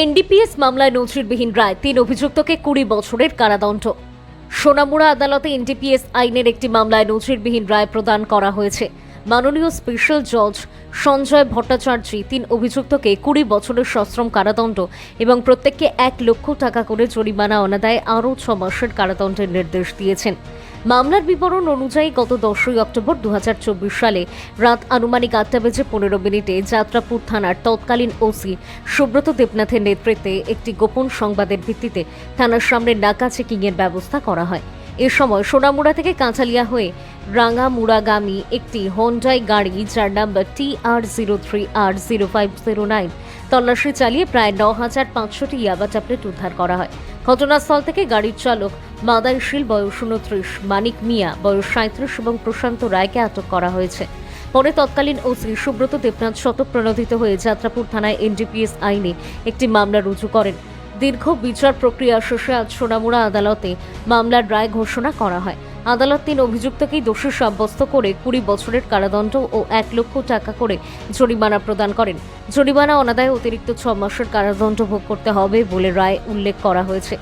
NDPS মামলায় নজিরবিহীন রায়, 3 অভিযুক্তকে 20 বছরের কারাদণ্ড। সোনামুড়া আদালতে এনডিপিএস আইনের একটি মামলায় নজিরবিহীন রায় প্রদান করা হয়েছে। মাননীয় স্পেশাল জজ সঞ্জয় ভট্টাচার্য 3 অভিযুক্তকে 20 বছরের সশ্রম কারাদণ্ড এবং প্রত্যেককে 1 লক্ষ টাকা করে জরিমানা অনাদায়ে আরও 6 মাসের কারাদণ্ডের নির্দেশ দিয়েছেন। মামলার বিবরণ অনুযায়ী গত 10 অক্টোবর 2024 সালে রাত আনুমানিক 8:15 যাত্রাপুর থানার তৎকালীন ওসি সুব্রত দেবনাথের নেতৃত্বে একটি গোপন সংবাদের ভিত্তিতে থানার সামনে নাকা চেকিংয়ের ব্যবস্থা করা হয়। এ সময় সোনামুড়া থেকে কাঁচালিয়া হয়ে রাঙ্গামুড়াগামী একটি হোন্ডাই গাড়ি যার নাম্বার TR03R0509 তল্লাশি চালিয়ে প্রায় 9,500টি ইয়াবা ট্যাবলেট উদ্ধার করা হয়। ঘটনাস্থল থেকে গাড়ির চালক মাদাইশীল বয়স 29, মানিক মিয়া বয়স 37 এবং প্রশান্ত রায়কে আটক করা হয়েছে। পরে তৎকালীন ওসি সুব্রত দেবনাথ স্বতঃপ্রণোদিত হয়ে যাত্রাপুর থানায় এনডিপিএস আইনে একটি মামলা রুজু করেন। দীর্ঘ বিচার প্রক্রিয়া শেষে আজ সোনামুড়া আদালতে মামলার রায় ঘোষণা করা হয়। আদালত 3 অভিযুক্তকেই দোষী সাব্যস্ত করে 20 বছরের কারাদণ্ড ও 1 লক্ষ টাকা করে জরিমানা প্রদান করেন। জরিমানা অনাদায়ে অতিরিক্ত 6 মাসের কারাদণ্ড ভোগ করতে হবে বলে রায় উল্লেখ করা হয়েছে।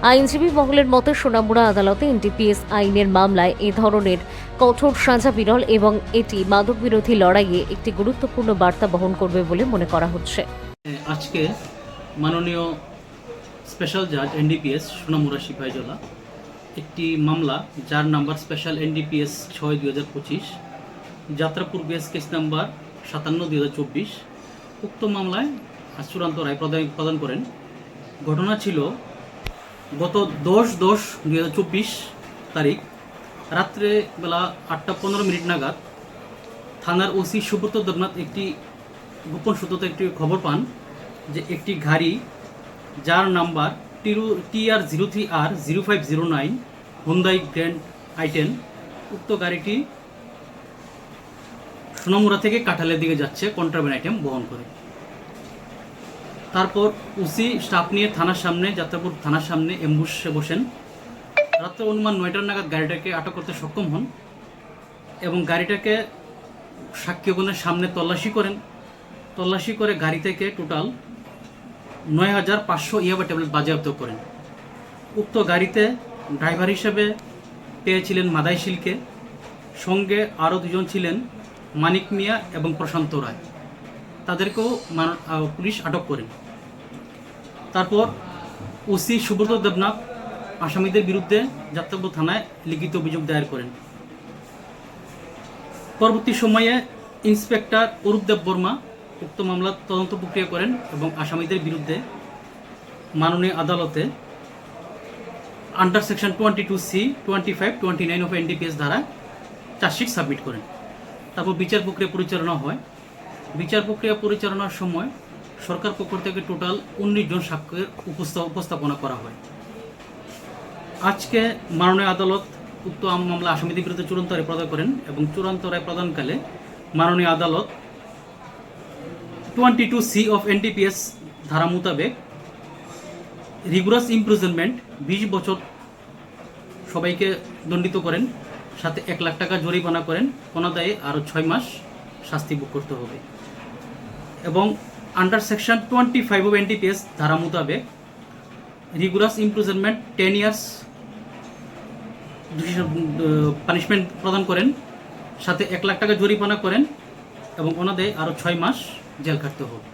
আইনজীবী মহলের মতে সোনামুড়া আদালতে এনডিপিএস আইনের মামলায় এ ধরনের কঠোর সাজা বিরল এবং এটি মাদক বিরোধী লড়াইয়ে একটি গুরুত্বপূর্ণ বার্তা বহন করবে বলে মনে করা হচ্ছে। আজকে মাননীয় স্পেশাল জাজ এনডিপিএস সোনামুড়া সিপাহীজলা একটি মামলা যার number special NDPS 6/2025 Jatrapur base case number 57/2024 উক্ত মামলায় চূড়ান্ত রায় প্রদান করেন। ঘটনা ছিল গত 10/10/2024 তারিখ রাত্রে বেলা 8:15 নাগাদ থানার ওসি সুব্রত দেবনাথ একটি গোপন সূত্রতে একটি খবর পান যে একটি গাড়ি যার number TR03R0509 Hyundai grand i10 উক্ত গাড়িটি সোনামুড়া থেকে কাঁঠালের দিকে যাচ্ছে কন্ট্রাব্যান্ড আইটেম বহন করে। তারপর ওসি স্টাফ নিয়ে থানার সামনে যাত্রাপুর থানার সামনে এম্বুশে বসেন। রাত্রে অনুমান 9টা নাগাদ গাড়িটাকে আটক করতে সক্ষম হন এবং গাড়িটাকে সাক্ষীগণের সামনে তল্লাশি করে গাড়ি থেকে টোটাল 9,500 ইয়াবা ট্যাবলেট বাজেয়াপ্ত করেন। উক্ত গাড়িতে ড্রাইভার হিসেবে পেয়েছিলেন মাদাইশীলকে, সঙ্গে আরও 2জন ছিলেন মানিক মিয়া এবং প্রশান্ত রায়। তাদেরকেও পুলিশ আটক করেন। তারপর ওসি সুব্রত দেবনাথ আসামিদের বিরুদ্ধে যাত্রাপুর থানায় লিখিত অভিযোগ দায়ের করেন। পরবর্তী সময়ে ইন্সপেক্টর অরূপ দেব বর্মা উক্ত মামলার তদন্ত প্রক্রিয়া করেন এবং আসামিদের বিরুদ্ধে মাননীয় আদালতে under section 22C, 25, 29 of NDPS ধারা চার্জশিট সাবমিট করেন। তারপর বিচার প্রক্রিয়া পরিচালনা হয়। বিচার প্রক্রিয়া পরিচালনার সময় সরকার পক্ষ থেকে টোটাল 19 জন সাক্ষ্যের উপস্থাপনা করা হয়। আজকে মাননীয় আদালত উক্ত মামলা আসামিদের বিরুদ্ধে চূড়ান্ত রায় প্রদান করেন এবং চূড়ান্ত রায় প্রদানকালে মাননীয় আদালত 22C অফ এনডিপিএস ধারা মোতাবেক রিগুরাস ইমপ্রিজনমেন্ট 20 বছর সবাইকে দণ্ডিত করেন, সাথে 1 লাখ টাকা জরিমানা করেন, অনাদায়ে আরও 6 মাস শাস্তি ভোগ করতে হবে। এবং আন্ডার সেকশন 25 অফ এনডিপিএস ধারা মোতাবেক রিগুরাস ইমপ্রিজনমেন্ট 10 ইয়ার্স পানিশমেন্ট প্রদান করেন, সাথে 1 লাখ টাকা জরিমানা করেন এবং অনাদায়ে আরও 6 মাস জেল খাটতে হবে।